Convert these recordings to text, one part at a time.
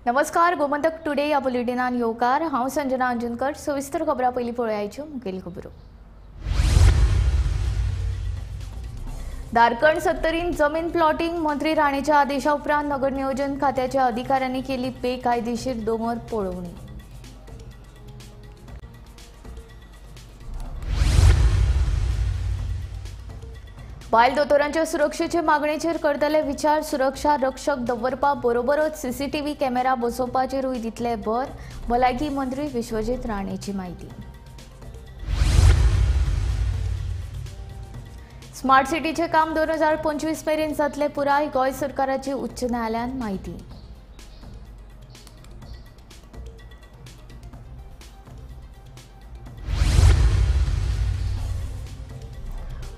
नमस्कार, गोमंतक टुडे या बुलेटिनान येवकार। हांव संजना अंजुनकर। सविस्तर खबरां पयलीं पळोवयाच्यो मुखेल खबरो। झारखंड सत्तरीन जमीन प्लॉटिंग मंत्री राणेच्या आदेशा उपरांत नगर नियोजन खात्याच्या अधिकाऱ्यांनी केली बेकायदेशीर दोंगर पळोवणी। बायल दोतोरांच्या सुरक्षेचे मागणेचेर करतले विचार। सुरक्षा रक्षक दवरपा बरोबरच सीसीटीव्ही कॅमेरा बसोवपाचेरूय दितले भर। भलायकी मंत्री विश्वजीत राणेची माहिती। स्मार्ट सिटीचे काम 2025 मेरेन जातले पुराय। गोंय सरकाराची उच्च न्यायालयान माहिती।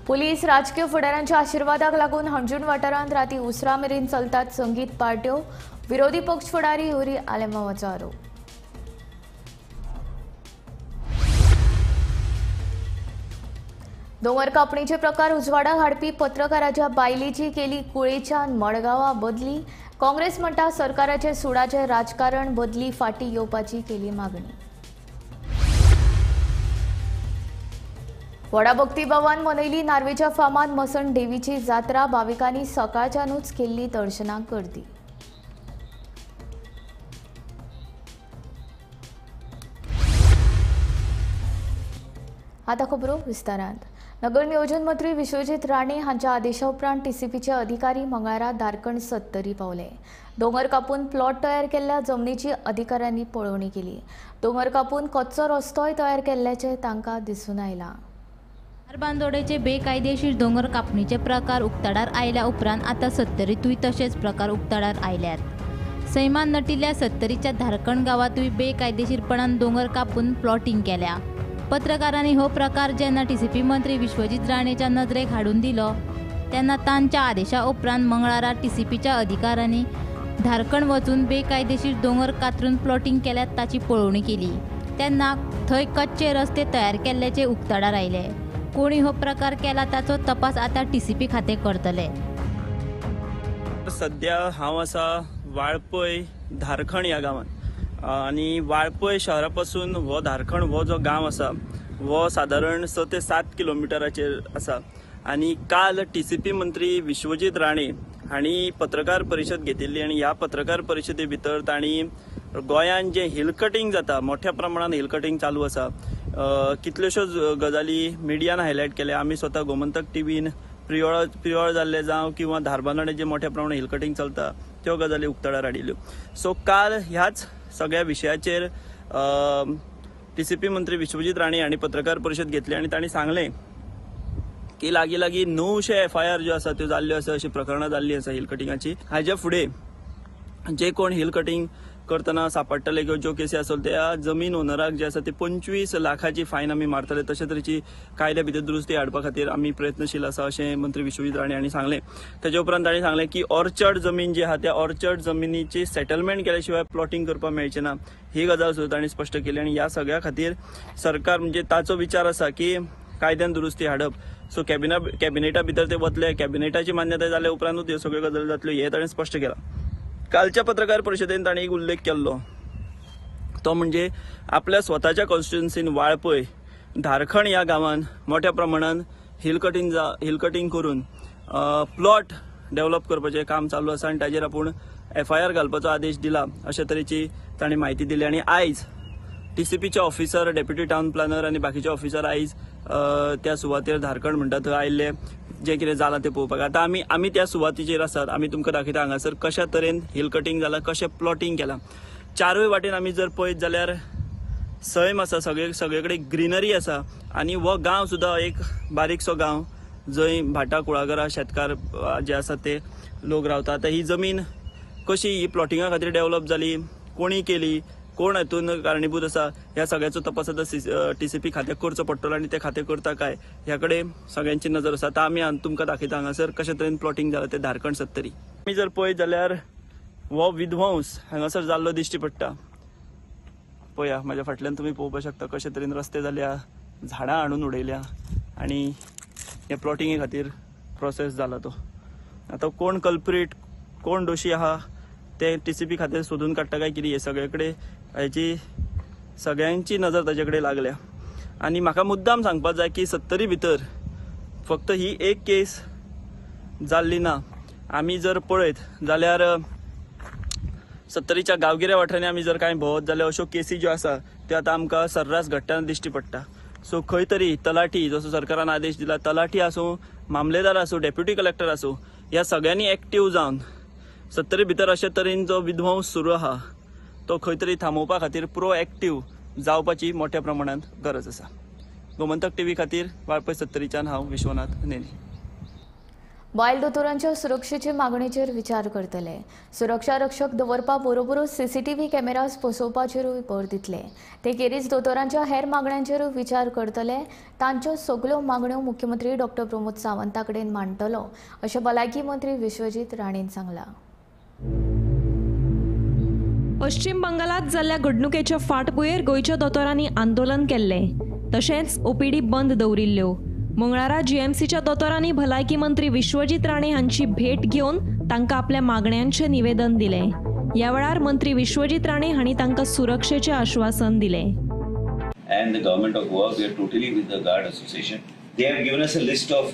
पुलीस राजकीय फुडाऱ्यांच्या आशिर्वादाक लागून हणजूण वाठारांत राती उसरा मेरेन चलतात संगीत पार्ट्यो। विरोधी पक्ष फुडारी युरी आलेमावाचो आरोप। दोंगर कापणीचे प्रकार उजवाडाक हाडपी पत्रकाराच्या बायलेची केली कुळेच्यान मडगांवां बदली। काँग्रेस म्हणटा सरकाराचे सुडाचे राजकारण बदली फाटी येवपाची केली मागणी। व्हडा भक्ती भवन मनयली नार्वेच्या फामाद मसण देवीची जात्रा। भाविकांनी सकाळच्यानूच केल्ली दर्शनाक गर्दी। आता खबरो विस्तारांत। नगर नियोजन मंत्री विश्वजीत राणे हांच्या आदेशा उपरांत टीसीपीचे अधिकारी मंगळारा झारखंड सत्तरी पावले। दोंगर कापून प्लॉट तयार केल्ल्या जमनीची अधिकाऱ्यांनी पळोवणी केली। दोंगर कापून कच्चो रस्तोय तयार केल्ल्याचे तांकां दिसून आयला। बांदोडेचे बेकायदेशीर दोंगर कापणीचे प्रकार उक्ताडार आयल्या उपरांत आता सत्तरीतूय तसेच प्रकार उक्ताडार आयल्यात। सैमान नटिल्ल्या सत्तरीच्या धारकण गावातूय बेकायदेशीरपणान दोंगर कापून प्लॉटिंग केल्या। पत्रकारांनी हो प्रकार जेन्ना टीसीपी मंत्री विश्वजीत राणेच्या नजरेक हाडून दिलो तेन्ना तांच्या आदेशा उपरांत मंगळारा टीसीपीच्या अधिकाऱ्यांनी धारकण वचून बेकायदेशीर दोंगर कातरून प्लॉटिंग केल्यात ताची पळोवणी केली। तेन्ना थंय कच्चे रस्ते तयार केल्ल्याचे उक्ताडार आयले। कोणी हो प्रकार केला ताचो तपास आता टीसीपी खाते करतले। सध्या हांव आसा वाळपय धारखण ह्या गांवांत आनी वाळपय शहरापासून हो धारखण हो जो गांव आसा हो साधारण 6 ते 7 किलोमिटराचेर आसा। आनी काल टीसीपी मंत्री विश्वजीत राणे हांणी पत्रकार परिशद घेतिल्ली आनी ह्या पत्रकार परिशदे भितर तांणी गोंयांत जे हिल कटिंग जाता मोठ्या प्रमाणात हिल कटिंग चालू आसा कितल्योश्योच गजाली मिडियान हायलायट केल्या। आमी स्वता गोमंतक टीव्हीन प्रियोळ जाल्ले जावं किंवा धारबांदोडे जे मोठ्या प्रमाणात हिल कटिंग चलता त्यो गजाली उक्ताडार हाडिल्ल्यो। सो काल ह्याच सगळ्या विशयाचेर टीसीपी मंत्री विश्वजीत राणे हांणी पत्रकार परिशद घेतली आनी तांणी सांगलें की लागीं 900 FIR ज्यो आसा त्यो जाल्ल्यो आसा, अशी प्रकरणां जाल्लीं आसा हिल कटिंगाची। हाच्या फुडें जे कोण हिल कटिंग करतना सापडटले किंवा ज्यो केसी आसत त्या जमीन ओनराक जे आसा ते 25 लाखाची फायन आमी मारतले। तशे तरेची कायद्या भितर दुरुस्ती हाडपा खातीर आमी प्रयत्नशील आसा अशें मंत्री विश्वजीत राणे हांणी सांगलें। ताचे उपरांत तांणी सांगलें की ऑर्चर्ड जमीन जी आहा त्या ऑर्चर्ड जमिनीची सेटलमेंट केल्या शिवाय प्लॉटिंग करपाक मेळचें ना ही गजाल सुद्दां तांणी स्पश्ट केली। आनी ह्या सगळ्या खातीर सरकार म्हणजे ताचो विचार आसा की कायद्यान दुरुस्ती हाडप। सो कॅबिनेटा भितर ते वतले, कॅबिनेटाची मान्यताय जाल्या उपरांतूच ह्यो सगळ्यो गजाली जातल्यो हें ताणें स्पश्ट केलां। कालच्या पत्रकार परिशदेन तांणी एक उल्लेख केल्लो तो म्हणजे आपल्या स्वताच्या कॉन्स्टिट्युएन्सीन वाळपय धारखण ह्या गांवांत मोठ्या प्रमाणात हिल कटिंग करून प्लॉट डेव्हलप करपाचें काम चालू आसा आनी ताजेर आपूण FIR घालपाचो आदेश दिला अशे तरेची तांणी म्हायती दिली। आनी आयज टीसीपीचे ऑफिसर, डेप्युटी टावन प्लॅनर आनी बाकीचे ऑफिसर आयज त्या सुवातेर धारखण म्हणटा थंय आयिल्ले जे कितें जालां तें पळोवपाक। आतां आमी त्या सुवातीचेर आसात, आमी तुमकां दाखयता हांगासर कशा तरेन हिल कटिंग जालां, कशें प्लॉटिंग केलां। चारूय वाटेन आमी जर पळयत जाल्यार सैम आसा, सगळे कडेन ग्रीनरी आसा आनी हो गांव सुद्दां एक बारीकसो गांव जंय भाटां कुळागरां शेतकार जे आसा ते लोक रावतात। आतां ही जमीन कशी ही प्लॉटिंगा खातीर डेव्हलप जाली, कोणी केली, कोण हातून कारणीभूत आसा ह्या सगळ्याचो तपास आतां टीसीपी खात्याक करचो पडटलो आनी ते खातें करता काय ह्या कडेन सगळ्यांची नजर आसा। आतां आमी तुमकां दाखयता हांगासर कशे तरेन प्लॉटिंग जालां तें धारखण सत्तरी। आमी जर पळयत जाल्यार हो विध्वंस हांगासर जाल्लो दिश्टी पडटा। पळया म्हाज्या फाटल्यान तुमी पळोवपाक शकता कशे तरेन रस्ते जाल्या, झाडां हाडून उडयल्या आनी हे प्लॉटिंगे खातीर प्रोसेस जाला तो। आतां कोण कल्प्रीट, कोण दोशी आहा ते TCP खातीर सोदून काडटा काय कितें हे सगळे कडेन हेची सगळ्यांची नजर ताजे कडेन लागल्या. आनी म्हाका मुद्दाम सांगपाक जाय की 70 भितर फक्त ही एक केस जाल्ली ना. आमी जर पळयत जाल्यार 70च्या गांवगिऱ्या वाठारांनी आमी जर कांय भोंवत जाल्यार अश्यो केसी ज्यो आसा त्यो आतां आमकां सर्रास घडटना दिश्टी पडटा. सो खंय तरी तलाठी, जसो सरकारान आदेश दिला, तलाठी आसूं, मामलेदार आसूं, डेप्युटी कलेक्टर आसूं, ह्या सगळ्यांनी एक्टीव जावन 70 भितर अशे तरेन जो विध्वंस सुरू आहा तो खंय तरी थांबोवपा खातीर प्रोएक्टीव जावपाची मोठ्या प्रमाणांत गरज आसा. गोमंतक TV खातीर वाळपय 70च्यान हांव विश्वनाथ नेनी. बायल दोतोरांच्या सुरक्षेचे मागणेचेर विचार करतले. सुरक्षा रक्षक दवरपा बरोबरूच CCTV कॅमेराज बसोवपाचेरूय भर दितले. ते खेरीज दोतोरांच्या हेर मागण्यांचेरूय विचार करतले. तांच्यो सगल्यो मागण्यो मुख्यमंत्री डॉ. प्रमोद सावंता कडेन मांडटलो अशें भलायकी मंत्री विश्वजीत राणेन सांगलां. पश्चिम बंगालात जाल्ल्या घडणुकेच्या फाटभुंयेर गोंयच्या दोतोरांनी आंदोलन केल्लें. तशेंच OPD बंद दवरिल्ल्यो. मंगळारा GMCच्या दोतोरांनी भलायकी मंत्री विश्वजीत राणे हांची भेट घेवन तांकां आपल्या मागण्यांचें निवेदन दिलें. ह्या वेळार मंत्री विश्वजीत राणे हांणी तांकां सुरक्षेचें आश्वासन दिलें. And the government of Goa, we are totally with the Guard Association. They have given us a list of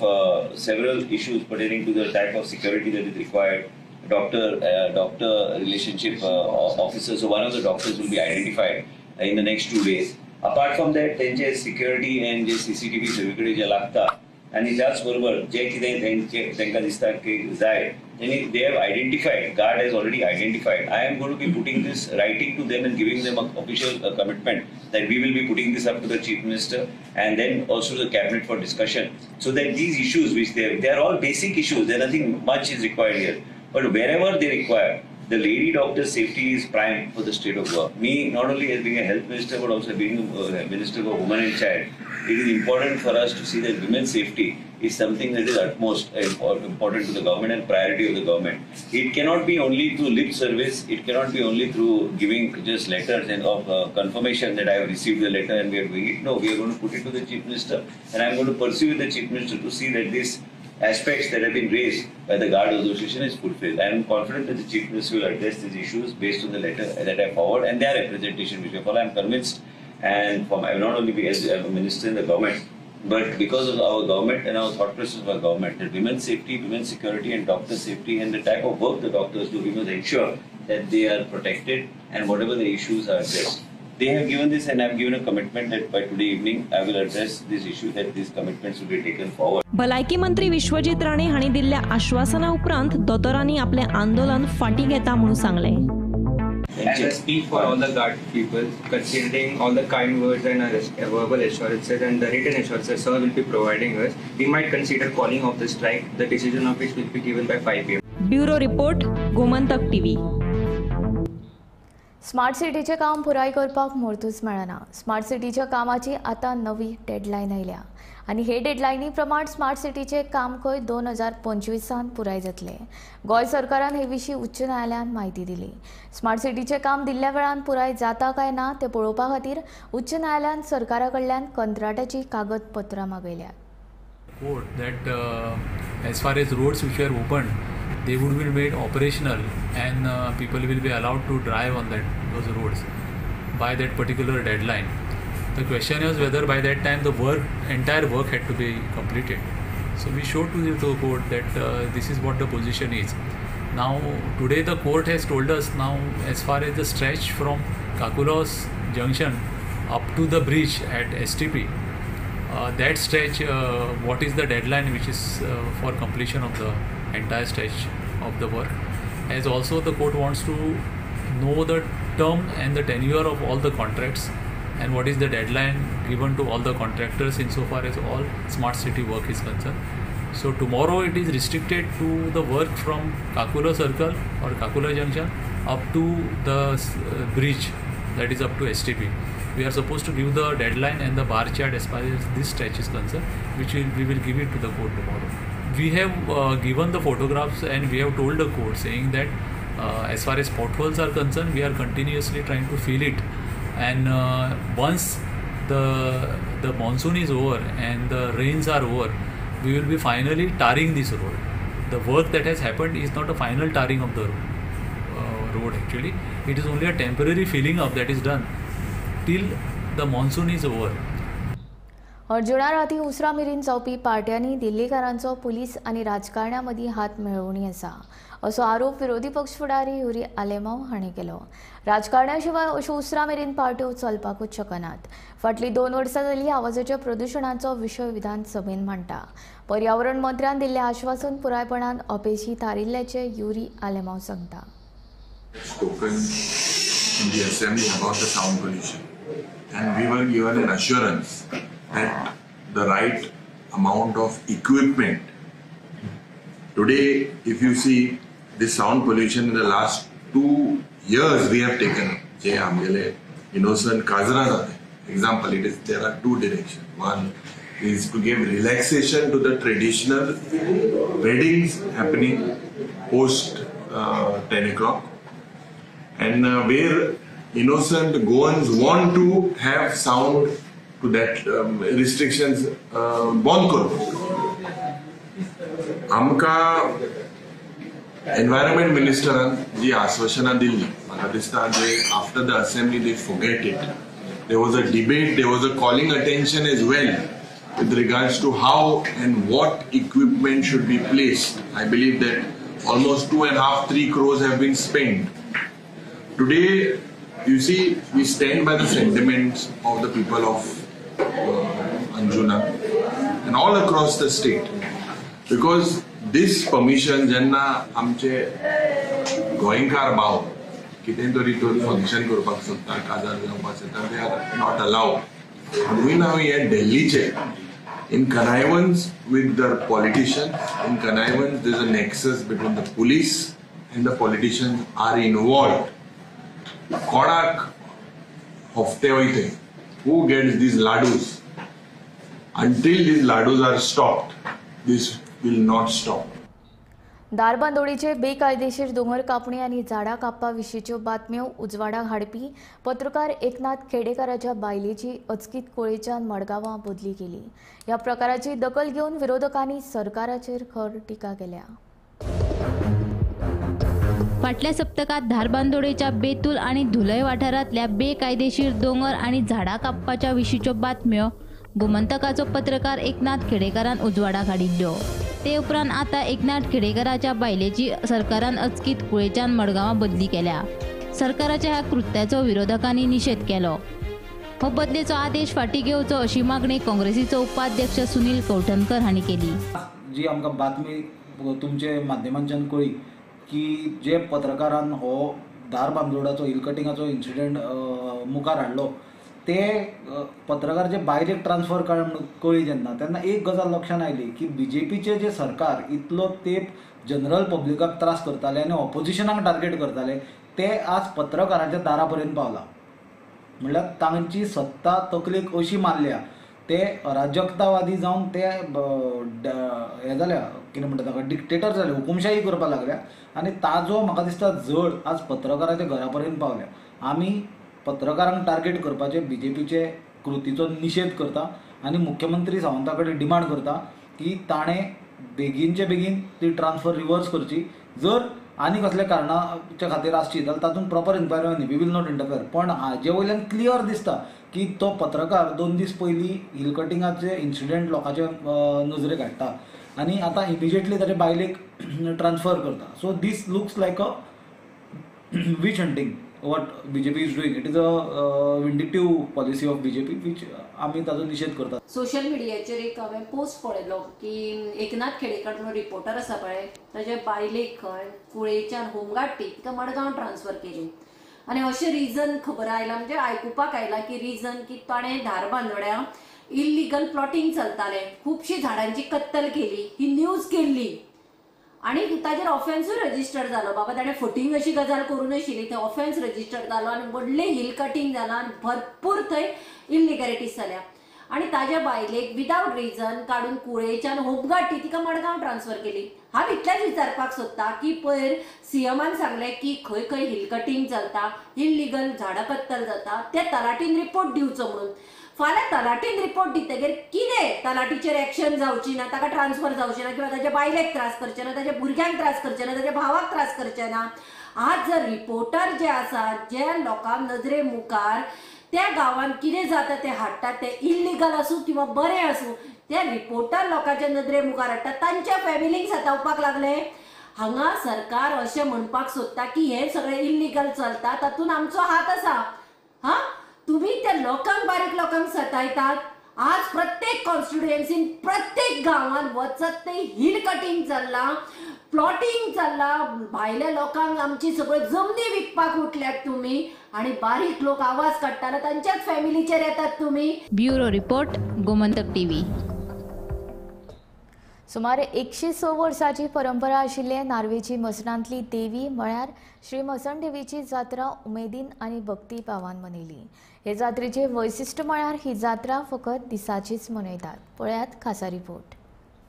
several issues pertaining to the type of security that is required. Doctor relationship officers. So one of the doctors will be identified in the next 2 days. Apart from that, त्यांचे security end जे CCTV सगळीकडे जे लागतात आणि त्याच बरोबर जे कितें तांकां दिसता की जाय त्यांनी they have identified, guard has already identified. I am going to be putting this, writing to them and giving them an official commitment that we will be putting this up to the Chief Minister and then also the Cabinet for discussion, so that these issues which they are all basic issues, there nothing much is required here, but wherever they require, the lady doctor safety is prime for the state of Goa. Me, not only as being a health minister, but also being a minister for women and child, it is important for us to see that women's safety is something that is utmost important to the government and priority of the government. It cannot be only through lip service. It cannot be only through giving just letters and of confirmation that I have received the letter and we are doing it. No, we are going to put it to the Chief Minister, and I am going to pursue with the Chief Minister to see that this aspects that have been raised by the Guard Association is fulfilled. I am confident that the Chief Minister will address these issues based on the letter that I forward and their representation which I follow. I am convinced, and I will not only be as a minister in the government, but because of our government and our thought process of our government, that women's safety, women's security and doctor safety and the type of work the doctors do, we must ensure that they are protected and whatever the issues are addressed. They have given this and I have given a commitment that by today evening I will address this issue, that these commitments will be taken forward. भलायकी मंत्री विश्वजीत राणे हांणी दिल्ल्या आश्वासना उपरांत दोतोरांनी आपले आंदोलन फाटी घेता म्हणून सांगलें. And I speak for all the guard people, considering all the kind words and verbal assurances and the written assurances sir will be providing us, we might consider calling off the strike, the decision of which will be given by 5 p.m. Bureau report, Gomantak TV. Smart सिटीचे काम पुराय करपाक मोडतूच मेळना. Smart सिटीच्या कामाची आतां नवी deadline आयल्या आनी हे डेडलायनी प्रमाण स्मार्ट सिटीचे काम खंय 2025 पुराय जातले. गोंय सरकारान हे विशीं उच्च न्यायालयान म्हायती दिली. स्मार्ट सिटीचे काम दिल्ल्या वेळान पुराय जाता काय ना ते पळोवपा खातीर उच्च न्यायालयान सरकारा कडल्यान कंत्राटाची कागदपत्रां मागयल्यात. Court that as far as roads which were opened, they would be made operational and people will be allowed to drive on those roads by that particular deadline. The question is whether by that time the entire work had to be completed. So we showed to the court that this is what the position is. Now today the court has told us now as far as the stretch from Kakulos junction up to the bridge at STP, that stretch, what is the deadline which is for completion of the entire stretch of the work, as also the court wants to know the term and the tenure of all the contracts and what is the deadline given to all the contractors insofar as all smart city work is concerned. So tomorrow it is restricted to the work from Kakula Circle or Kakula Junction up to the bridge, that is up to STP. We are supposed to give the deadline and the bar chart as far as this stretch is concerned, which we will give it to the court tomorrow. We have given the photographs and we have told the court saying that as far as potholes are concerned, we are continuously trying to fill it, and once the monsoon is over and the rains are over, we will be finally tarring this road. The work that has happened is not a final tarring of the road actually. It is only a temporary filling up that is done till the monsoon is over. अर्जुना राती उसरा मेरेन जावपी पार्ट्यांनी दिल्लीकारांचो police आनी राजकारण्या मदीं हात मेळोवणी आसा असो आरोप विरोधी पक्ष फुडारी युरी आलेमांव हांणी केलो. राजकारण्या शिवाय अश्यो उसरा मेरेन पार्ट्यो चलपाकूच शकनात. फाटलीं 2 वर्सां जालीं आवाजाच्या प्रदुशणाचो विशय विधानसभेन मांडटा. पर्यावरण मंत्र्यान दिल्लें आश्वासन पुरायपणान अपेशी थारिल्ल्याचे युरी आलेमांव सांगता. Spoken in the assembly about the sound pollution, and we were given an assurance that the right amount of equipment. Today, if you see this sound pollution in the last 2 years, we have taken जे आमगेले innocent काजरा जाते. Example, there are 2 directions. One is to give relaxation to the traditional weddings happening post 10 o'clock, and where innocent Goans want to have sound to that restrictions bond करू. आमका environment मिनिस्टरान जी आश्वासना दिल्ली म्हाका दिसता जे after the assembly they forget it. There was a debate, there was a calling attention as well with regards to how and what equipment should be placed. I believe that almost 2.5-3 crores have been spent. Today, you see, we stand by the sentiments of the people of Anjuna and all across the state, because this permission jenna amche goinkar भाव कितें तरी function करपाक सोदता, काजार जावपाक सोदता, they are not allowed. म्हणून हांव हे दिल्लीचे in connivance with the politicians, in connivance there is a nexus between the police and the politicians are involved. कोणाक हफ्ते वयते, who gets these ladus? Until these ladus are stopped, this will not stop. दारबांदोडेचे बेकायदेशीर दोंगर कापणी आनी झाडां कापपा विशींच्यो बातम्यो उजवाडाक हाडपी पत्रकार एकनाथ खेडेकाराच्या बायलेची अचकीत कुळेच्यान मडगांवां बदली केली. ह्या प्रकाराची दखल घेवन विरोधकांनी सरकाराचेर खर टिका केल्या. फाटल्या सप्तकात धारबांदोडेच्या बेतूल आणि धुलय वाठारांतल्या बेकायदेशीर दोंगर आणि झाडां कापपाच्या विशींच्यो बातम्यो गोमंतकाचो पत्रकार एकनाथ खेडेकारान उजवाडाक हाडिल्ल्यो. ते उपरांत आता एकनाथ खेडेकाराच्या बायलेची सरकारान अचकीत कुळेच्यान मडगांवां बदली केल्या. सरकाराच्या ह्या कृत्याचो विरोधकांनी निशेध केलो. हो बदलेचो आदेश फाटीं घेवचो अशी मागणी काँग्रेसीचो उपाध्यक्ष सुनील कौठणकर हांणी केली. जी आमकां बातमी तुमचे माध्यमांच्यान कळ्ळी की जे पत्रकारान हो धारबांदोडाचो हिल कटिंगाचो इन्सिडेंट मुखार हाडलो, ते पत्रकार जे बायलेक ट्रान्सफर कळ्ळी तेन्ना एक गजाल लक्षांत आयली की BJPचे जे सरकार इतलो तेंप जनरल पब्लिकाक त्रास करताले आनी ऑपोजिशनाक टार्गेट करताले, ते आज पत्रकारांच्या दारा पर्यंत पावला. म्हणल्यार तांची सत्ता तकलेक अशी मारल्या, ते अराजकतावादी जावन ते हे जाल्या, कितें म्हणटा ताका, डिक्टेटर जाले, हुकुमशाही करपाक लागल्या. आनी ताजो म्हाका दिसता जड आज पत्रकाराच्या घरा पर्यंत पावल्या. आमी पत्रकारांक टार्गेट करपाचे BJPचे कृतीचो निशेध करता आनी मुख्यमंत्री सावंता कडेन डिमांड करता की ताणें बेगीनचे बेगीन ती ट्रान्सफर रिवर्स करची. जर आनी कसल्या कारणाच्या खातीर आसची जाल्यार तातूंत प्रॉपर इन्क्वायरी न्ही, वी विल नॉट इंटरफेर. पण हाजे वयल्यान क्लियर दिसता की तो पत्रकार 2 दीस पयलीं हिल कटिंगाचे इन्सिडेंट लोकांचे नजरेक हाडटा आनी आतां इमिजिएटली ताचे बायलेक ट्रान्सफर करता. So this looks like a witch hunting what BJP is doing. It is a vindictive policy of BJP which आम्ही ताजो निषेध करतात. सोशल मिडियाचेर एक हांवें पोस्ट पळयलो की एकनाथ खेडेकर म्हणून रिपोर्टर आसा पळय, ताचे बायलेक खंय कुळेच्यान होमगार्ड तिका मडगांव ट्रान्सफर केली आनी अशें रिजन खबर आयला, म्हणजे आयकुपाक आयला की रिजन की ताणें धारबांदोड्या इल्लिगल प्लॉटिंग चलतालें, खुबशी झाडांची कत्तल केली, ही न्यूज केल्ली आणि ताजेर ऑफेन्सूय रजिस्टर जालो. बाबा ताणें फटींग अशी गजाल करूं नाशिल्ली, थंय ऑफेन्स रजिस्टर जालो आनी व्हडलें हिल कटींग जालां आनी भरपूर थंय इल्लिगॅलिटीज जाल्या. आनी ताज्या बायलेक विदाउट रिजन काडून कुळेच्यान होमगार्ड तिका मडगांव ट्रान्सफर केली. हांव इतलेंच विचारपाक सोदता की पयर CMान सांगलें की खंय खंय हिल कटींग चलता, इल्लिगल झाडां कत्तल जाता, ते तलाटीन रिपोर्ट दिवचो म्हणून. फाल्यां तलाटीन रिपोर्ट दितकीर कितें तलाटीचेर एक्शन जावची ना, ताका ट्रान्सफर जावची ना, किंवा ताच्या बायलेक त्रास करचे ना, ताच्या भुरग्यांक त्रास करचे ना, ताच्या भावाक त्रास करचे ना. आज जर रिपोर्टर जे आसात जे लोकांक नजरे मुखार त्या गांवांत कितें जाता ते हाडटात, ते इल्लिगल आसूं किंवा बरें आसूं, ते रिपोर्टर लोकांच्या नजरे मुखार हाडटात, तांच्या फॅमिलीक सतावपाक लागले. हांगा सरकार अशें म्हणपाक सोदता की हे सगळे इल्लिगल चलता, तातूंत आमचो हात आसा. हा, तुम्ही त्या लोकांक बारीक लोकांक सतायतात. आज प्रत्येक कॉन्स्टिट्युएन्सीन प्रत्येक गांवांत वचत ते हिल कटिंग चल्लां, प्लॉटिंग चल्लां, भायल्या लोकांक आमची सगळ्यो जमनी विकपाक उठल्यात तुम्ही, आणि बारीक लोक आवाज काडटाले तांच्याच फॅमिलीचेर येतात तुम्ही. Bureau report, Gomantak TV. सुमारे 106 वर्सांची परंपरा आशिल्ले नार्वेची मसणांतली देवी म्हळ्यार श्री मसण देवीची जात्रा उमेदीन आनी भक्ती भावान मनयली. हे जात्रेचे वैशिश्ट्य म्हळ्यार ही जात्रा फकत दिसाचीच मनयतात. पळयात खासा रिपोर्ट.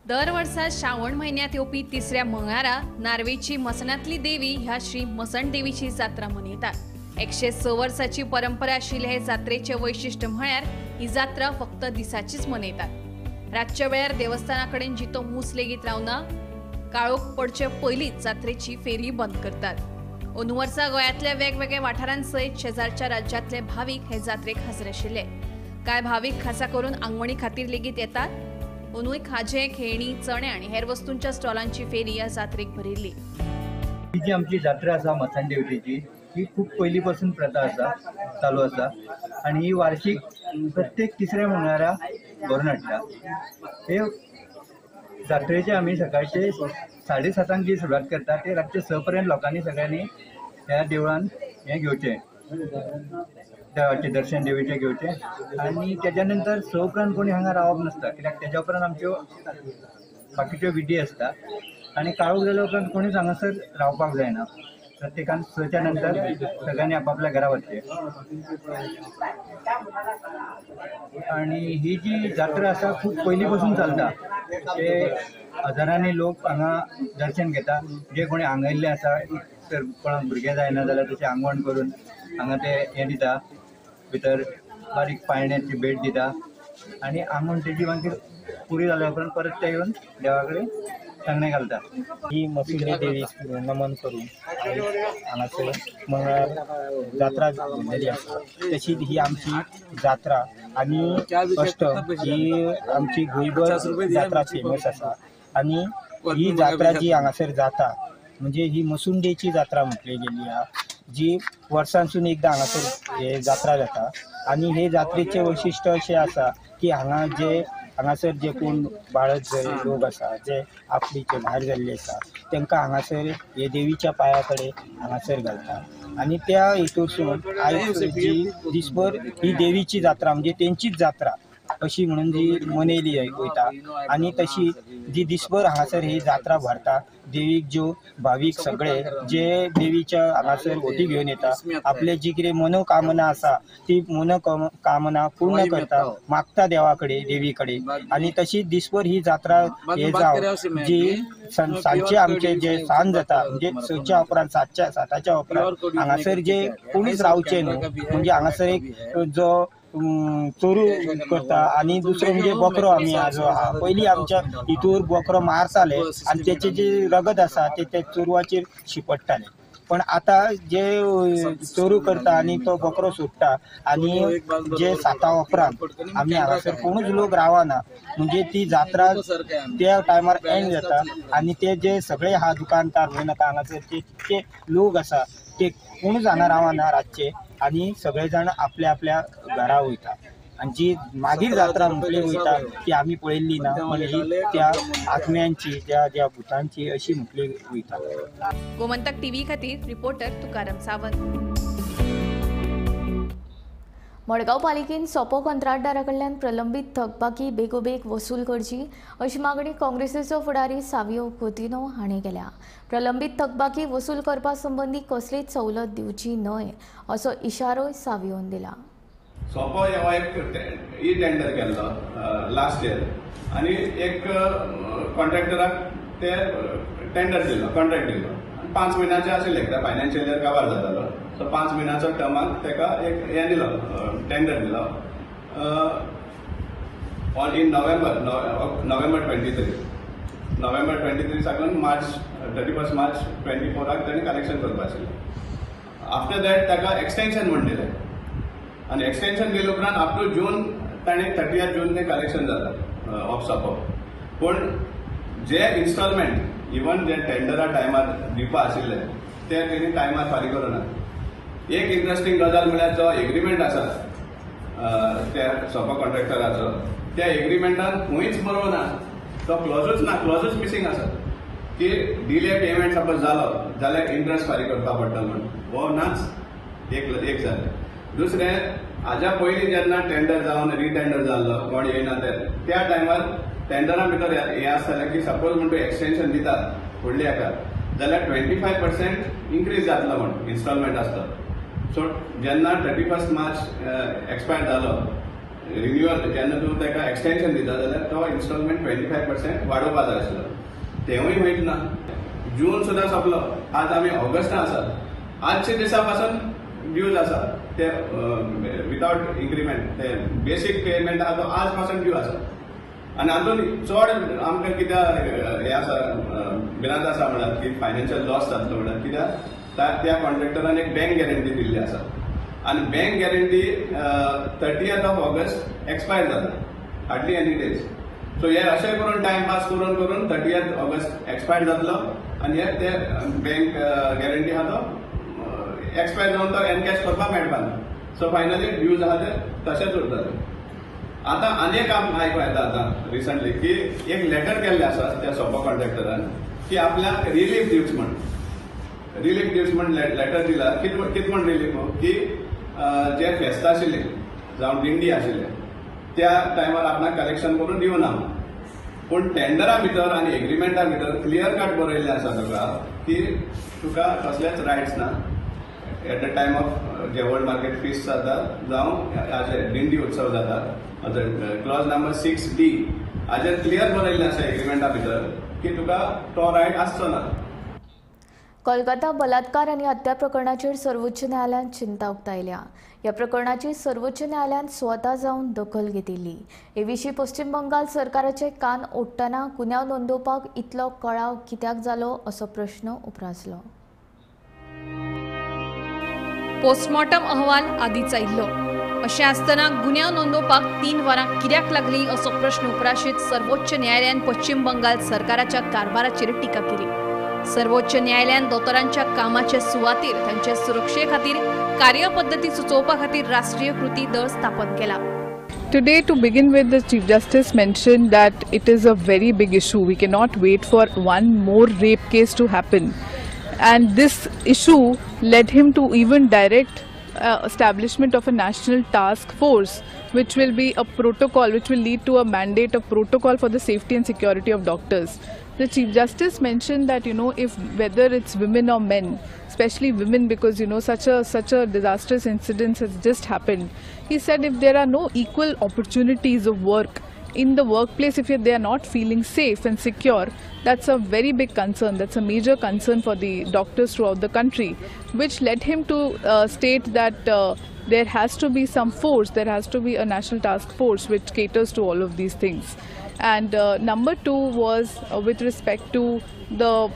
दर वर्सा श्रावण महिन्यात येवपी तिसऱ्या मंगळारा नार्वेची मसणांतली देवी ह्या श्री मसण देवीची जात्रा मनयतात. 106 वर्सांची परंपरा आशिल्ले हे जात्रेचे वैशिश्ट्य म्हळ्यार ही जात्रा फक्त दिसाचीच मनयतात. रातच्या वेळार देवस्थाना कडेन जितो मूस लेगीत रावना, काळोख पडचे पयलींच जात्रेची फेरी बंद करतात. अंदू वर्सा गोंयांतल्या वेगवेगळ्या वाठारांसयत शेजारच्या राज्यांतले भावीक हे जात्रेक हजर आशिल्ले. कांय भावीक खासा करून आंगवणी खातीर लेगीत येतात. अंदूय खाजें, खेळणी, चणे आनी हेर वस्तूंच्या स्टॉलांची फेरी ह्या जात्रेक भरिल्ली. ही जी आमची जात्रा आसा मसण देवतेची ही खूप पयलीं पासून प्रथा आसा, चालू आसा, आणि ही वार्षिक प्रत्येक तिसऱ्या मंगळारा भरून हाडटा. हे जात्रेचे आमी सकाळचे 7:30 जी सुरवात करता ते रातचे 6 पर्यंत लोकांनी सगळ्यांनी ह्या देवळान हें घेवचें, देवाचें दर्शन देवीचें घेवचें. आणि तेच्या नंतर 6 उपरांत कोणी हांगा रावप नासता, कित्याक तेच्या उपरांत आमच्यो बाकीच्यो विधी आसता. आणि काळोख जाल्या उपरांत कोणीच हांगासर रावपाक जायना. प्रत्येकान 6च्या नंतर सगळ्यांनी आपापल्या घरा वचचें. आणि ही जी जात्रा आसा खूब पयलीं पासून चलता. ते हजारांनी लोक हांगा दर्शन घेता. जे कोणी हांगायल्ले आसा, तर कोणाक भुरगे जायना जाल्यार तशें आंगवण करून हांगा ते हें दिता, भितर बारीक पाळण्याची भेट दिता. आणि आंगवण तेजी मागीर पुरी जाल्या उपरांत परत ते येवन देवा कडेन सांगणे घालता. ही मसुंदे देवीक नमन करून हांगासर मंगळार जात्रा भरलेली आसा. तशीच ही आमची जात्रा आनी अष्टम ही आमची गोंयभर जात्रा फेमस आसा. आणि ही जात्रा जी हांगासर जाता म्हणजे ही मसुंडेची जात्रा म्हटली गेली आहा, जी वर्सांसून एकदां हांगासर हे जात्रा जाता. आणि हे जात्रेचें वैशिश्ट्य अशें आसा की हांगासर जे कोण बाळत लोक आसा, जे आपलीचे भायर जाल्ले आसा, तांकां हांगासर हे देवीच्या पांया कडेन हांगासर घालता. आणि त्या हेतूंतसून आयज जी दिसभर ही देवीची जात्रा म्हणजे तेंचीच जात्रा अशी म्हणून जी मनयली वयता. आणि तशी जी दिसभर हांगासर ही जात्रा भरता. देवीक ज्यो भावीक सगळे जे देवीच्या हांगासर ओटी घेवन येता, आपले जी कितें मनोकामना आसा ती मनोकामना पूर्ण करता, मागता देवा कडेन, देवी कडेन. आणि तशीच दिसभर ही जात्रा हे जावन जी सांजचे आमचे जे सांज जाता म्हणजे 6च्या उपरांत 7च्या उपरांत हांगासर जे कोणीच रावचे न्हू, म्हणजे हांगासर एक जो चोरू करता. आणि दुसरो म्हणजे बकरो आमी जो आहा पयलीं आमच्या हितूर बकरो मारताले आणि त्याचे जे रगत आसा ते चोरवाचेर शिपडटाले. पण आता जे चोरू करता आणि तो बकरो सोडटा आणि जे 7 उपरांत आमी हांगासर कोणूच लोक रावना, म्हणजे ती जात्रा त्या टायमार एंड जाता. आणि ते जे सगळे हा दुकानदार म्हणून आतां हांगासर जे लोक आसा ते कोणूच हांगा रावना रातचे. आणि सगळे जाण आपल्या आपल्या घरा वयता. आणि जी मागीर जात्रा म्हटली वयता ती आमी पळयल्ली ना, पण ही त्या आत्म्यांची ज्या भुतांची अशी म्हटली वयता. गोमंतक टीव्ही खातीर रिपोर्टर तुकाराम सावंत. मडगांव पालिकेन सोपो कंत्राटदारा कडल्यान प्रलंबीत थकबाकी बेगोबेग वसूल करची अशी मागणी काँग्रेसीचो फुडारी सावियो कोतिनो हांणी केल्या. प्रलंबीत थकबाकी वसूल करपा संबंधी कसलीच सवलत दिवची न्हय असो इशारोय सावियोन दिला. सोपो ह्यो एक ई टेंडर केल्लो लास्ट इयर आनी एक कॉन्ट्रॅक्टराक ते टेंडर दिल्लो, कॉन्ट्रॅक्ट दिल्लो. 5 महिन्याचे आशिल्ले, कित्याक फायनान्शियल इयर कवर जातालो. सो 5 महिन्याचो टर्माक ताका एक हें दिलो, टेंडर दिलो. in November 23 साकून March 31st March 24 त्यांनी कलेक्शन करपा आशिल्लें. आफ्टर दॅट ताका एक्सटेंशन म्हण दिलें आनी एक्सटेंशन दिले उपरांत अप टू जून ताणें 30th जून तें कलेक्शन जाता ऑफ सपोर्ट. पूण जे इन्स्टॉलमेंट इवन जे टेंडरा टायमार दिवपा आशिल्ले ते तेणी टायमार फारीक करूना. एक इंट्रस्टिंग गजाल म्हळ्यार जो एग्रीमेंट आसा त्या सब कॉन्ट्रॅक्टराचो, त्या एग्रीमेंटान खंयच बरोवन ना, तो क्लॉजूच मिसींग आसा की डिले पेमेंट सपोज जालो जाल्यार इंट्रस्ट फारीक करपा पडटा म्हणून. हो नाच एक जालें. दुसरें, हाज्या पयलीं जेन्ना टेंडर जावन रिटेंडर जाल्लो कोण येयना त्या टायमार टेंडरा भितर हें आसतालें की सपोज म्हणून तूं एक्सटेंशन दिता फुडल्या हाका जाल्यार 25% इन्क्रीज जातलो म्हण इन्स्टॉलमेंट आसता. सो जेन्ना 31st March एक्सपायर जालो रिन्युअल, जेन्ना तूं ताका एक्सटेंशन दिता जाल्यार तो इन्स्टॉलमेंट 25% वाडोवपा जाय आसलो. तेंवूय वयत ना. जून सुद्दां सोंपलो, आज आमी ऑगस्टां आसा. आजच्या दिसा पासून ड्यूज आसा ते विदाउट इन्क्रिमेंट, ते बेसीक पेमेंट आसा तो आज पासून ड्यू आसा. आनी हातून चड आमकां कित्याक हें आसा भिरांत आसा म्हळ्यार की फायनान्शियल लॉस जातलो म्हळ्यार कित्याक त्या कॉन्ट्रॅक्टरान एक बँक गॅरंटी दिल्ली आसा आनी bank guarantee 30th August expire जाता, हार्डली एनी डेज. सो हे अशें करून टायम पास करून 30th August एक्सपायर जातलो आनी हे ते बँक गॅरंटी आहा तो एक्सपायर जावन तो एनकॅश करपाक मेळपाना. सो फायनली ड्यूज आहा ते तशेंच उरताले. आतां आनी एक आयकूं येता आतां रिसंटली की एक लेटर केल्लें आसा त्या सब कॉन्ट्रॅक्टरान की आपल्याक रिलीफ दिवच म्हण लेटर दिला. कित म्हण रिलीफ की जे फेस्त आशिल्ले जावं दिंडी आशिल्ले त्या टायमार आपणाक कलेक्शन करून दिवना. पूण टेंडरा भितर आनी एग्रीमेंटा भितर क्लियर कट बरयल्लें आसा तुका की तुका कसलेच रायट्स ना एट द टायम ऑफ जे वर्ल्ड मार्केट फीस्ट जाता जावं हाजे दिंडी उत्सव जाता. क्लॉज नंबर 6D हाजेर क्लियर बरयल्लें आसा एग्रीमेंटा भितर की तुका तो रायट आसचो ना. कोलकाता बलात्कार आनी हत्या प्रकरणाचेर सर्वोच्च न्यायालयान चिंता उक्तायल्या. ह्या प्रकरणाची सर्वोच्च न्यायालयान स्वता जावन दखल घेतिल्ली. हे विशीं पश्चिम बंगाल सरकाराचे कान ओडटना गुन्यांव नोंदवपाक इतलो कळाव कित्याक जालो असो प्रश्न उप्रासलो. पोस्टमॉर्टम अहवाल आदींच आयिल्लो. अशें आसतना गुन्यांव नोंदवपाक 3 वरां कित्याक लागलीं असो प्रश्न उप्राशीत सर्वोच्च न्यायालयान पश्चिम बंगाल सरकाराच्या कारभाराचेर टिका केली. सर्वोच्च न्यायालयान दोतोरांच्या कामाचे सुवातेर तांचे सुरक्षे खातीर कार्यपद्दती सुचोवपा खातीर राष्ट्रीय कृती दळ स्थापन केला. Today, to begin with, the Chief Justice mentioned that it is a very big issue. We cannot wait for one more rape case to happen. And this issue led him to even direct establishment of a national task force, which will be a protocol, which will lead to a mandate of protocol for the safety and security of doctors. The Chief Justice mentioned that, if whether it's women or men, especially women, because such a disastrous incident has just happened. He said if there are no equal opportunities of work in the workplace, if they are not feeling safe and secure, that's a very big concern. That's a major concern for the doctors throughout the country, which led him to state that there has to be some force, there has to be a national task force which caters to all of these things. And number 2 was with respect to the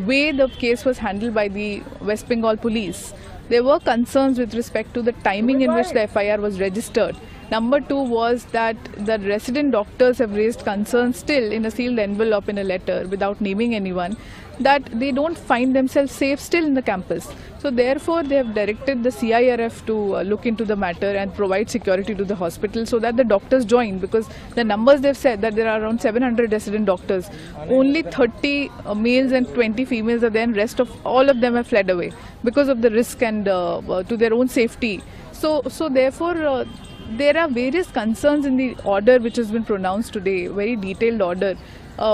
way the case was handled by the West Bengal police. There were concerns with respect to the timing in which the FIR was registered. Number 2 was that the resident doctors have raised concerns still in a sealed envelope in a letter without naming anyone, that they don't find themselves safe still in the campus. So therefore they have directed the CIRF to look into the matter and provide security to the hospital so that the doctors join, because the numbers they've said that there are around 700 resident doctors. Only 30 males and 20 females are there, and rest of all of them have fled away because of the risk and to their own safety. So therefore there are various concerns in the order which has been pronounced today, very detailed order.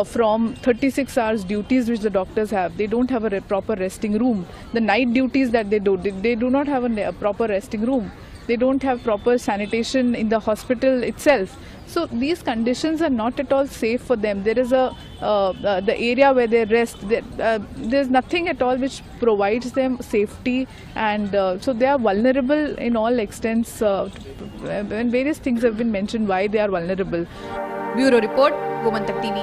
From 36 hours duties which the doctors have, they don't have a proper resting room. The night duties that they do not have a proper resting room. They don't have proper sanitation in the hospital itself. So these conditions are not at all safe for them. There is the area where they rest. There's nothing at all which provides them safety, and so they are vulnerable in all extents. And various things have been mentioned why they are vulnerable. Bureau report, Gomantak TV.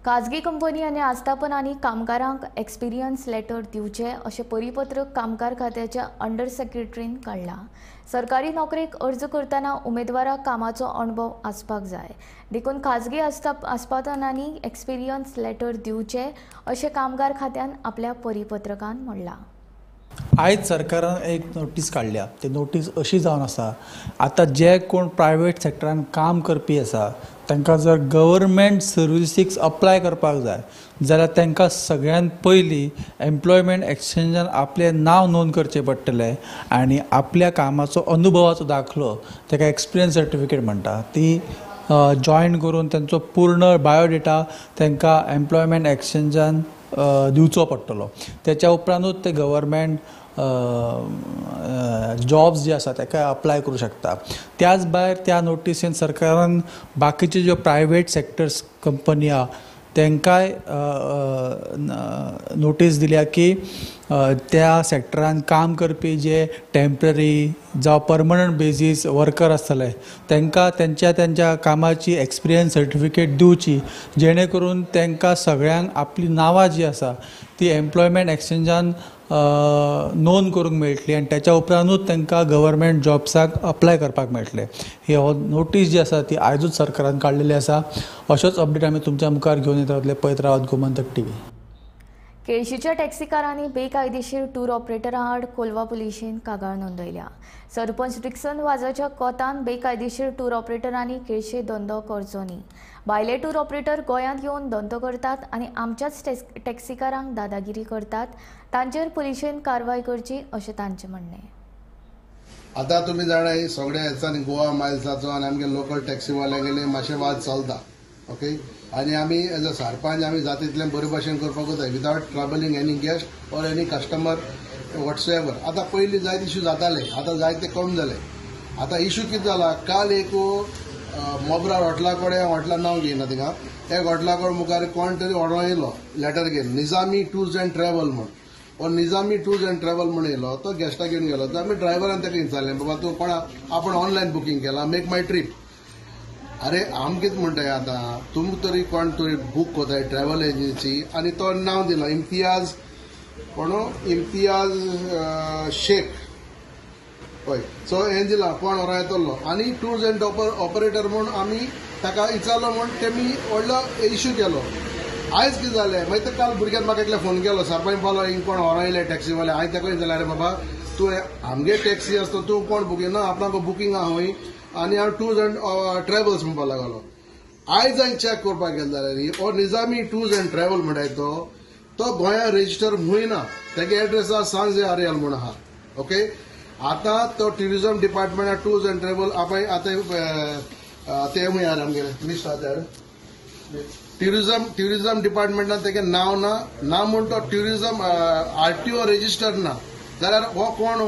खाजगी company आनी आस्थापनांनी कामगारांक experience letter दिवचे अशें परिपत्रक कामगार खात्याच्या under सेक्रेटरीन काडला. सरकारी नोकरेक अर्ज करतना उमेदवाराक कामाचो अणभव आसपाक जाय. देखून खाजगी आस्थापनांनी एक्सपिरियन्स लेटर दिवचे अशें कामगार खात्यान आपल्या परिपत्रकांत म्हणलां. आयज सरकारान एक नोटीस काडल्या. ती नोटीस अशी जावन आसा, आतां जे कोण प्रायवेट सेक्टरान काम करपी आसा तांकां जर गव्हर्मेंट सर्विसीक अप्लाय करपाक जाय जाल्यार तांकां सगळ्यात पयलीं एम्प्लॉयमेंट एक्सचेंजान आपलें नांव नोंद करचें पडटलें आनी आपल्या कामाचो अनुभवाचो दाखलो, ताका एक्सपिरियन्स सर्टिफिकेट म्हणटा, ती जॉयन करून तांचो पूर्ण बायोडेटा तांकां एम्प्लॉयमेंट एक्सचेंजान दिवचो पडटलो. त्याच्या उपरांतूच ते गव्हर्मेंट जॉब्स जे आसा ताका अप्लाय करूं शकता. त्याच भायर त्या नोटिसीन सरकारान बाकीचे ज्यो प्रायवेट सेक्टर्स कंपनी आहा तांकांय नोटीस दिल्या की त्या सेक्टरान काम करपी जे टेम्पररी जावं परमनंट बेजीस वर्कर आसतले तांकां त्यांच्या कामाची एक्सपिरियन्स सर्टिफिकेट दिवची, जेणे करून तांकां सगळ्यांक आपली नांवां जी आसा ती एम्प्लॉयमेंट एक्सचेंजान नोंद करूंक मेळटली आनी त्याच्या उपरांतूच तांकां गव्हर्मेंट जॉब्साक अप्लाय करपाक मेळटलें. ही नोटीस जी आसा ती आयजूच सरकारान काडलेली आसा. अशोच अपडेट आमी तुमच्या मुखार घेवन येत रावतले. पळयत रावात गोमंतक टीव्ही. केळशीच्या टॅक्सीकारांनी बेकायदेशीर टूर ऑपरेटरा आड कोलवा पुलिशेन कागाळ नोंदयल्या. सरपंच डिक्सन वाजाच्या कोतान बेकायदेशीर टूर ऑपरेटरांनी केळशे धंदो करचो न्ही. भायले टूर ऑपरेटर गोंयांत येवन धंदो करतात आनी आमच्याच टॅक्सीकारांक दादागिरी करतात. तांचेर पुलिशेन कारवाय करची अशें तांचें म्हणणें. आतां तुमी जाणाय सगळ्या हेचांनी गोवा मायल्साचो आनी आमगे लोकल टॅक्सीवाले गेले मातशे वाद चलता. ओके, आनी आमी एज अ सरपंच आमी जाता तितलें बरे भशेन करपाकूच जाय without troubling any guest or any customer whatsoever. आतां पयलीं जायते इश्यू जाताले, आतां जायते कमी जाले. आतां इश्यू कितें जाला, काल एक मोबरा हॉटेला कडेन हॉटेलान नांव घेयना थिंगा एक हॉटेला कडेन मुखार कोण तरी ऑर्डर येयलो लेटर घेवन निजामी टूर्स अँड ट्रॅव्हल म्हण. और निजामी टूर्स अँड ट्रॅव्हल म्हण येयलो तो गेस्टा घेवन गेलो. तर आमी ड्रायव्हरान ताका विचारलें, बाबा तूं कोणा आपण ऑनलायन बुकींग केला, मेक माय ट्रीप. अरे आम कितें म्हणटाय आतां, तुमी तरी कोण तरी बूक कोताय ट्रॅव्हल एजन्सी आनी तो नांव दिलो इम्तियाज इम्तियाज शेख. हय, सो हें दिलां कोण व्हरो येतलो आनी टूर्स अँड ऑपरेटर म्हूण आमी ताका विचारलो म्हूण तेमी व्हडलो इश्यू केलो. आयज कितें जालें मागीर काल भुरग्यान म्हाका एकल्या फोन केलो, सरपंच पावलो हिंग कोण व्हरो येयले टॅक्सीवाले. हांवें ताका विचारलें, अरे बाबा तूं आमगे टॅक्सी आसता तूं कोण बुकींग ना, आपणाक बुकींग आहा हूंय आनी हांव टूर्स अँड ट्रॅव्हल्स म्हणपाक लागलो. आयज हांवें चॅक करपाक गेलो जाल्यार हो निजामी टूर्स अँड ट्रॅव्हल म्हणटाय तो गोंया रेजिस्टर हुंयना. तेगे एड्रेस आहा सांजे आर्यल म्हूण आहा. ओके, आतां तो tourism department tours and travel आपण आतां ते हुंय आमगे लिस्ट आहा ट्युरिझम डिपार्टमेंटान तेगे नांव ना म्हूण तो ट्युरिझम RTO रेजिस्टर ना जाल्यार हो कोण?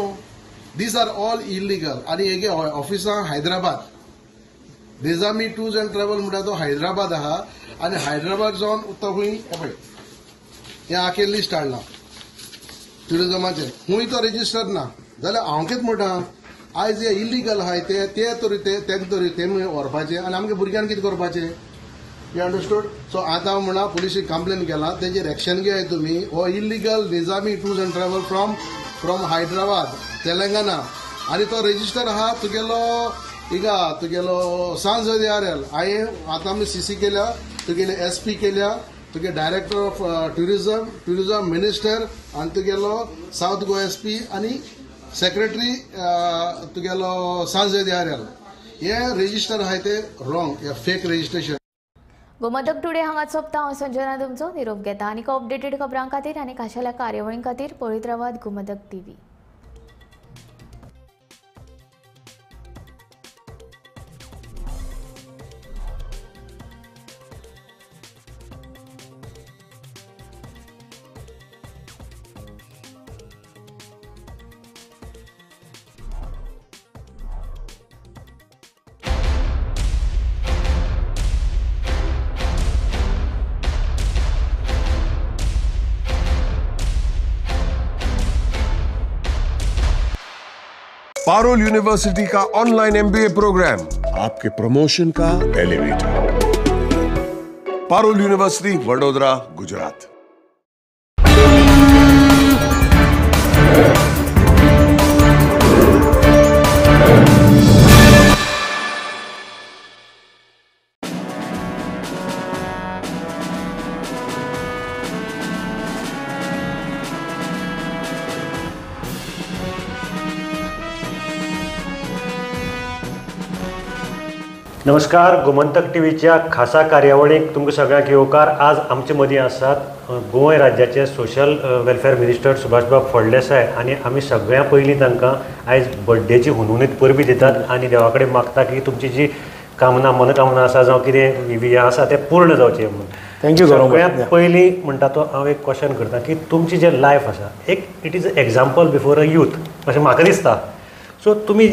These are all illegal. आनी हेगे ऑफिसां Hyderabad. Nizami tours and travel म्हणटा तो हैदराबाद आहा आनी हैदराबाद जावन तो हुंय हें आखे लिस्ट हाडला ट्युरिझमाचें, हुंय तो रेजिस्टर ना. जाल्यार हांव कितें म्हणटा, आयज हे इलिगल आहाय ते तरी तेंक तरी तेमी व्हरपाचें आनी आमगे भुरग्यांक कितें करपाचें. You understood. सो आतां हांव म्हणा पुलिशेक कंप्लेन केला, तेजेर एक्शन घेयाय तुमी. हो illegal Nizami tours and travel from Hyderabad Telangana आनी तो रेजिस्टर आहा तुगेलो सांज आर्यल. हांवें आतां आमी CC केल्या, तुगेले SP केल्या, तुगे डायरेक्टर ऑफ ट्युरिझम मिनिस्टर आनी तुगेलो साऊथ गोवा SP आनी सेक्रेटरी तुगेलो सांज आर्यल. हे रेजिस्टर आहाय ते रॉंग, हे फेक रेजिस्ट्रेशन. गोमंतक टुडे हांगा सोंपता. हांव संजना तुमचो निरोप घेता. आनी अपडेटेड खबरां खातीर आनी खाशेल्या कार्यावळीं खातीर पळयत रावात गोमंतक TV. पारुल यूनिवर्सिटी का ऑनलाइन MBA प्रोग्राम आपके प्रमोशन का एलिवेटर। पारुल यूनिवर्सिटी, वडोदरा, गुजरात। नमस्कार, गोमंतक टीव्हीच्या खासा कार्यावळीक तुमकां सगळ्यांक येवकार। आज आमचे मदीं आसात गोंय राज्याचे सोशल वेलफेअर मिनिस्टर सुभाषबाब फळदेसाय आनी आमी सगळ्यां पयलीं तांकां आयज बर्थडेची हुनहुनीत परबीं दितात आनी देवा कडेन मागता की तुमची जी कामना मनोकामना आसा जावं कितें हें आसा तें पूर्ण जावचें म्हणून। थँक्यू सगळ्यांत पयलीं म्हणटा तो हांव एक क्वेश्चन करता की तुमची जे लायफ आसा it is example before a youth अशें म्हाका दिसता। सो तुमी